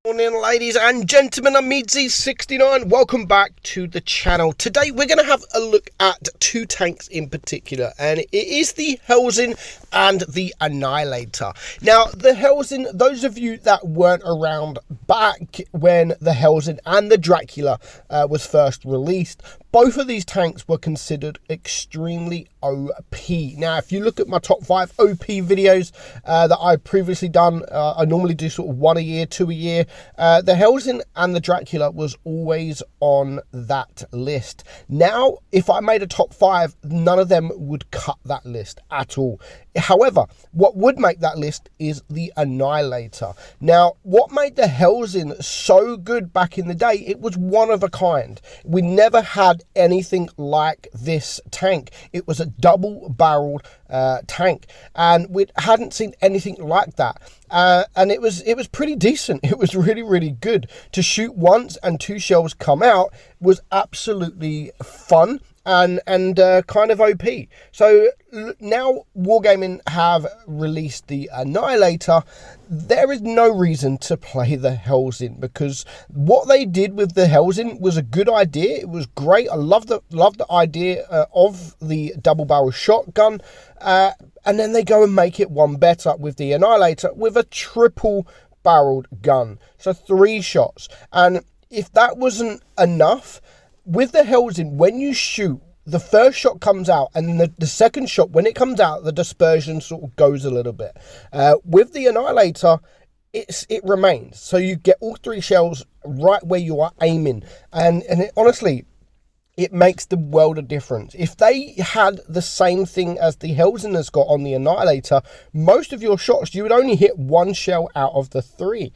Morning, ladies and gentlemen, I'm meadsyreplays. Welcome back to the channel. Today we're going to have a look at two tanks in particular, and it is the Hellsing and the Annihilator. Now, the Hellsing, those of you that weren't around back when the Hellsing and the Dracula was first released, both of these tanks were considered extremely OP. Now, if you look at my top 5 OP videos that I've previously done, I normally do sort of 1 a year, 2 a year. The Hellsing and the Dracula was always on that list. Now, if I made a top 5, none of them would cut that list at all. However, what would make that list is the Annihilator. Now, what made the Hellsing so good back in the day, it was one of a kind. We never had anything like this tank. It was a double-barreled tank, and we hadn't seen anything like that. And it was pretty decent. It was really good. To shoot once and 2 shells come out was absolutely fun and kind of OP. So now Wargaming have released the Annihilator. There is no reason to play the Hellsing, because what they did with the Hellsing was a good idea. It was great. I love the idea of the double barrel shotgun, and then they go and make it one better with the Annihilator with a triple barreled gun, so 3 shots. And if that wasn't enough, with the Hellsing, when you shoot, the first shot comes out, and the second shot, when it comes out, the dispersion sort of goes a little bit. With the Annihilator, it remains. So you get all 3 shells right where you are aiming. And honestly, it makes the world of difference. If they had the same thing as the Hellsing has got on the Annihilator, most of your shots, you would only hit 1 shell out of the 3.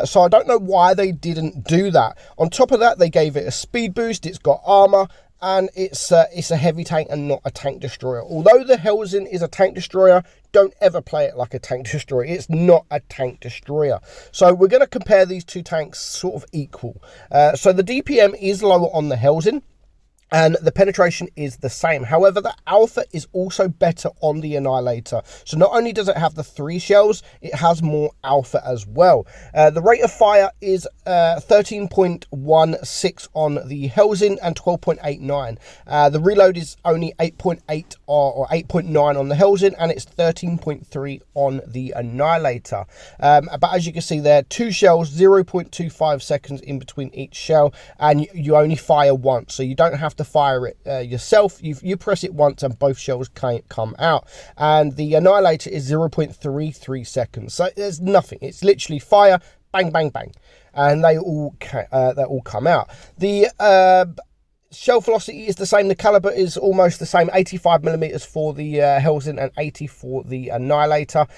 So I don't know why they didn't do that. On top of that, they gave it a speed boost. It's got armor, and it's a heavy tank and not a tank destroyer. Although the Hellsing is a tank destroyer, don't ever play it like a tank destroyer. It's not a tank destroyer. So we're going to compare these two tanks sort of equal. So the DPM is lower on the Hellsing, and the penetration is the same. However, the alpha is also better on the Annihilator. So not only does it have the 3 shells, it has more alpha as well. The rate of fire is 13.16 on the Hellsing and 12.89. The reload is only 8.8 or 8.9 on the Hellsing, and it's 13.3 on the Annihilator. But as you can see there, 2 shells, 0.25 seconds in between each shell, and you only fire once, so you don't have to fire it yourself. You press it once and both shells can't come out. And the Annihilator is 0.33 seconds, so there's nothing. It's literally fire, bang bang bang, and they all come out. The shell velocity is the same. The caliber is almost the same, 85mm for the Hellsing and 80 for the Annihilator.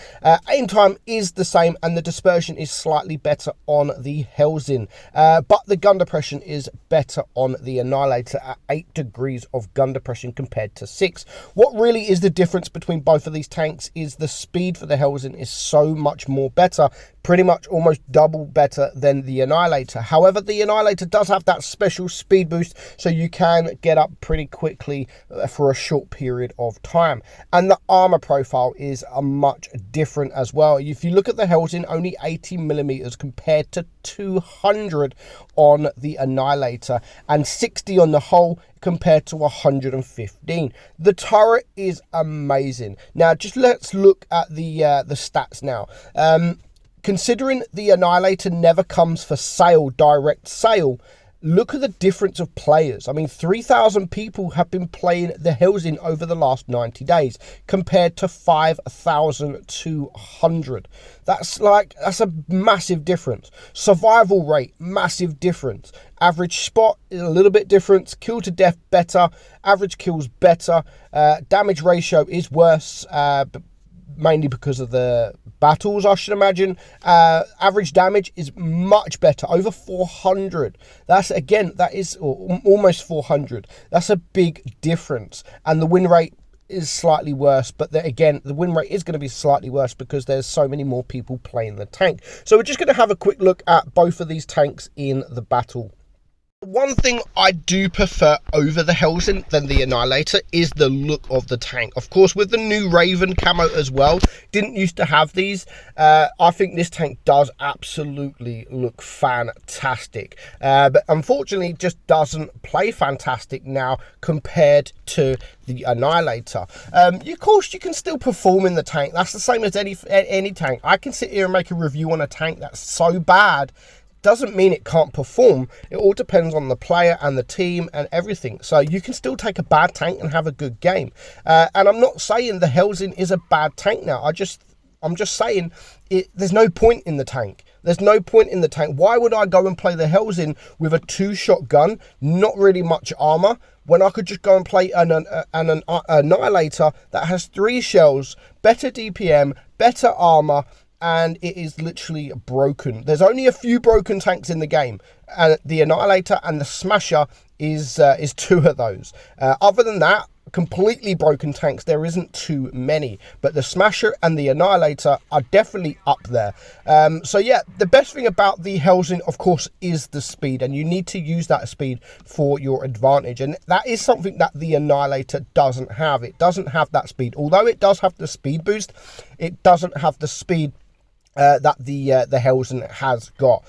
Aim time is the same, and the dispersion is slightly better on the Hellsing, but the gun depression is better on the Annihilator at 8 degrees of gun depression compared to 6. What really is the difference between both of these tanks is the speed for the Hellsing is so much more better, pretty much almost double better than the Annihilator. However, the Annihilator does have that special speed boost, so you can get up pretty quickly for a short period of time. And the armor profile is much different as well. If you look at the Hellsing, only 80mm compared to 200 on the Annihilator, and 60 on the hull compared to 115. The turret is amazing. Now, just let's look at the stats now. Considering the Annihilator never comes for sale, direct sale, look at the difference of players. I mean, 3,000 people have been playing the Hellsing over the last 90 days compared to 5,200. That's a massive difference. Survival rate, massive difference. Average spot is a little bit different. Kill to death, better. Average kills, better. Damage ratio is worse, mainly because of the battles, I should imagine. Average damage is much better, over 400. That is almost 400. That's a big difference. And the win rate is slightly worse, but again, the win rate is going to be slightly worse because there's so many more people playing the tank. So we're just going to have a quick look at both of these tanks in the battle. One thing I do prefer over the Helsing than the Annihilator is the look of the tank. Of course, with the new Raven camo as well, didn't used to have these. I think this tank does absolutely look fantastic. But unfortunately, it just doesn't play fantastic now compared to the Annihilator. Of course, you can still perform in the tank. That's the same as any tank. I can sit here and make a review on a tank that's so bad, doesn't mean it can't perform. It all depends on the player and the team and everything. So you can still take a bad tank and have a good game. And I'm not saying the Helsing is a bad tank now. I'm just saying there's no point in the tank. There's no point in the tank. Why would I go and play the Helsing with a 2-shot gun, not really much armor, when I could just go and play an Annihilator that has 3 shells, better DPM, better armor, and it is literally broken. There's only a few broken tanks in the game, and the Annihilator and the Smasher is 2 of those. Other than that, completely broken tanks, there isn't too many, but the Smasher and the Annihilator are definitely up there. So yeah, the best thing about the Helsing, of course, is the speed, and you need to use that speed for your advantage, and that is something that the Annihilator doesn't have. It doesn't have that speed. Although it does have the speed boost, it doesn't have the speed that the Helsing has got.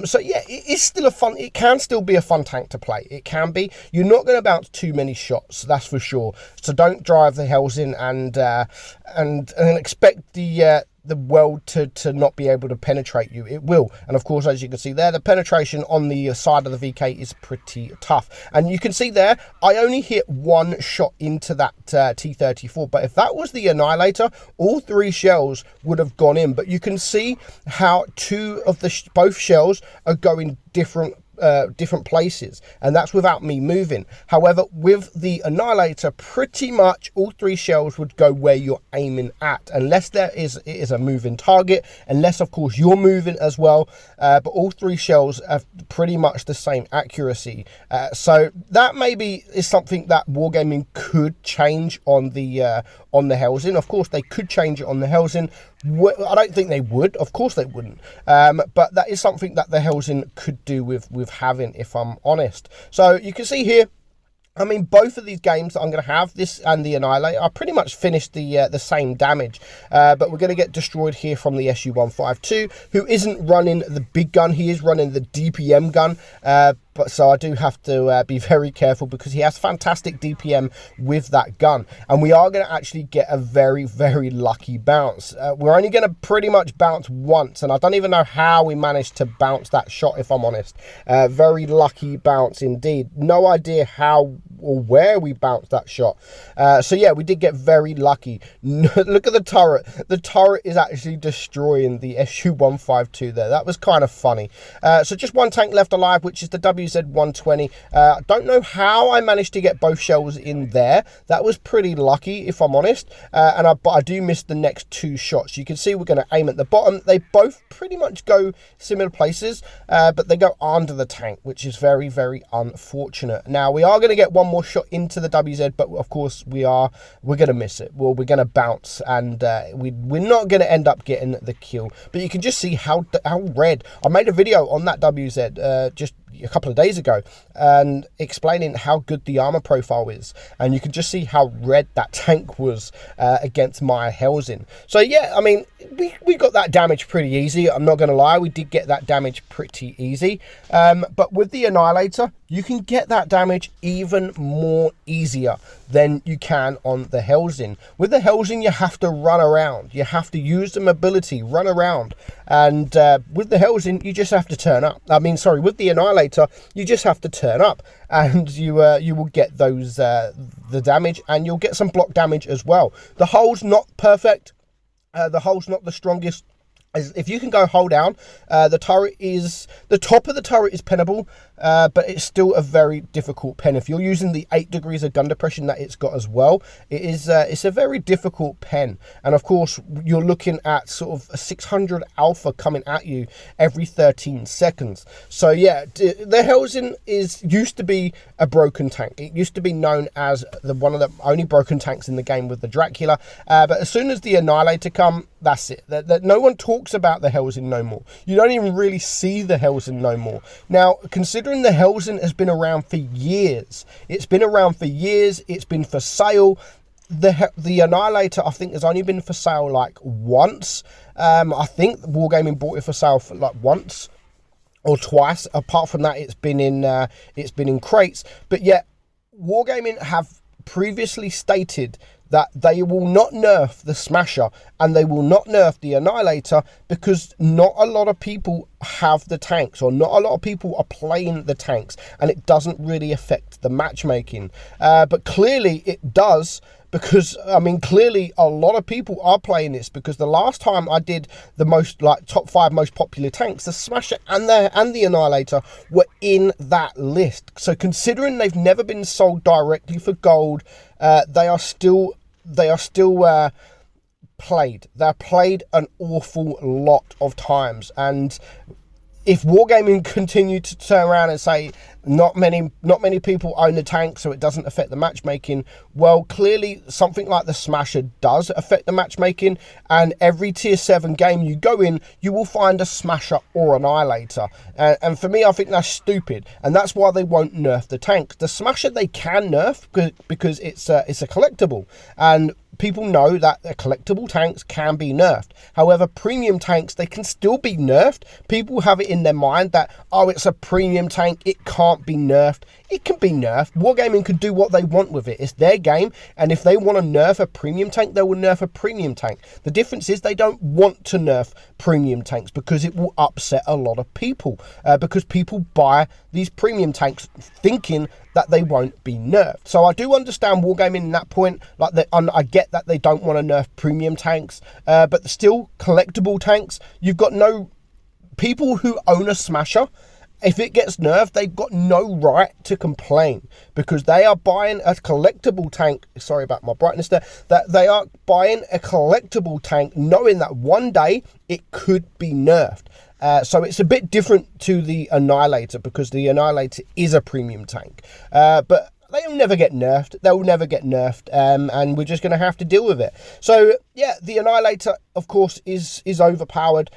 So yeah, it is still it can still be a fun tank to play. It can be. You're not going to bounce too many shots, that's for sure. So don't drive the Helsing and expect the world to not be able to penetrate you. It will. And of course, as you can see there, the penetration on the side of the VK is pretty tough. And you can see there, I only hit 1 shot into that T-34. But if that was the Annihilator, all 3 shells would have gone in. But you can see how 2 of the both shells are going different places, and that's without me moving. However, with the Annihilator, pretty much all 3 shells would go where you're aiming at, unless it is a moving target, unless of course you're moving as well, but all 3 shells have pretty much the same accuracy. So that maybe is something that Wargaming could change on the Helsing. Of course they could change it on the Helsing. I don't think they would. Of course they wouldn't. But that is something that the Helsing could do with having, if I'm honest. So you can see here, I mean, both of these games that I'm going to have, this and the Annihilator, I pretty much finished the same damage. But we're going to get destroyed here from the SU-152, who isn't running the big gun. He is running the DPM gun. But so I do have to be very careful, because he has fantastic DPM with that gun. And we are going to actually get a very, very lucky bounce. We're only going to pretty much bounce once, and I don't even know how we managed to bounce that shot, if I'm honest. Very lucky bounce indeed. No idea how or where we bounced that shot. So yeah, we did get very lucky. Look at the turret. The turret is actually destroying the SU-152 there. That was kind of funny. So just 1 tank left alive, which is the WZ-120. Don't know how I managed to get both shells in there. That was pretty lucky, if I'm honest. But I do miss the next 2 shots. You can see we're going to aim at the bottom. They both pretty much go similar places, but they go under the tank, which is very, very unfortunate. Now, we are going to get 1 more shot into the WZ, but of course we're going to miss it. Well, we're going to bounce, and we're not going to end up getting the kill. But you can just see how red. I made a video on that WZ just a couple of days ago, and explaining how good the armor profile is, and you can just see how red that tank was against my Helsing. So yeah, I mean, we got that damage pretty easy. I'm not going to lie, we did get that damage pretty easy. But with the Annihilator, you can get that damage even more easier than you can on the Helsing. With the Helsing, you have to run around. You have to use the mobility, run around. And with the Helsing, you just have to turn up. I mean, sorry, with the Annihilator, you just have to turn up, and you will get those the damage, and you'll get some block damage as well. The hull's not perfect. The hull's not the strongest. If you can go hull down, the top of the turret is pennable, but it's still a very difficult pen. If you're using the 8 degrees of gun depression that it's got as well, it's a very difficult pen. And of course, you're looking at sort of a 600 alpha coming at you every 13 seconds. So yeah, the Helsing used to be a broken tank. It used to be known as one of the only broken tanks in the game with the Dracula. But as soon as the Annihilator come, That's it. That no one talks about the Hellsing no more. You don't even really see the Hellsing no more. Now, considering the Hellsing has been around for years, it's been for sale. The Annihilator, I think, has only been for sale like once. I think Wargaming bought it for sale for like once or twice. Apart from that, it's been in crates. But yet, Wargaming have previously stated that they will not nerf the Smasher and they will not nerf the Annihilator because not a lot of people have the tanks, or not a lot of people are playing the tanks, and it doesn't really affect the matchmaking. But clearly it does, because I mean, clearly a lot of people are playing this, because the last time I did the most, like, top 5 most popular tanks, the Smasher and the Annihilator were in that list. So considering they've never been sold directly for gold, they are still played. They're played an awful lot of times, and if Wargaming continue to turn around and say not many people own the tank, so it doesn't affect the matchmaking, well, clearly something like the Smasher does affect the matchmaking, and every tier 7 game you go in, you will find a Smasher or Annihilator. And for me, I think that's stupid, and that's why they won't nerf the tanks. The Smasher they can nerf because it's a collectible, and people know that the collectible tanks can be nerfed. However, premium tanks, they can still be nerfed. People have it in their mind that, oh, it's a premium tank, it can't be nerfed. It can be nerfed. Wargaming could do what they want with it. It's their game, and if they want to nerf a premium tank, they will nerf a premium tank. The difference is they don't want to nerf premium tanks because it will upset a lot of people, because people buy these premium tanks thinking that they won't be nerfed. So I do understand Wargaming in that point. Like, I get that they don't want to nerf premium tanks, but still, collectible tanks, you've got no people who own a Smasher. If it gets nerfed, they've got no right to complain, because they are buying a collectible tank. Sorry about my brightness there. That they are buying a collectible tank knowing that one day it could be nerfed. So it's a bit different to the Annihilator, because the Annihilator is a premium tank. But they'll never get nerfed. They'll never get nerfed, and we're just going to have to deal with it. So yeah, the Annihilator, of course, is overpowered.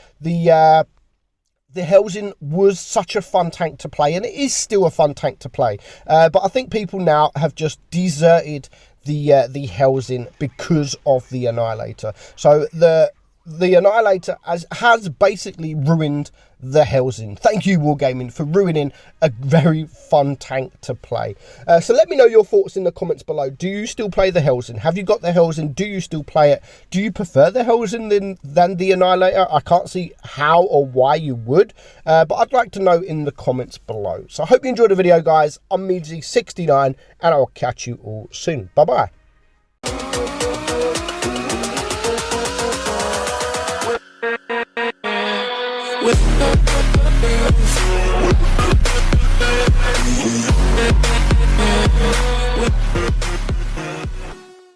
The Hellsing was such a fun tank to play, and it is still a fun tank to play. But I think people now have just deserted the Hellsing because of the Annihilator. So the Annihilator has basically ruined the Hellsing. Thank you, Wargaming, for ruining a very fun tank to play. So let me know your thoughts in the comments below. Do you still play the Hellsing? Have you got the Hellsing? Do you still play it? Do you prefer the Hellsing than the Annihilator? I can't see how or why you would, but I'd like to know in the comments below. So I hope you enjoyed the video, guys. I'm meadsyreplays, and I'll catch you all soon. Bye-bye. With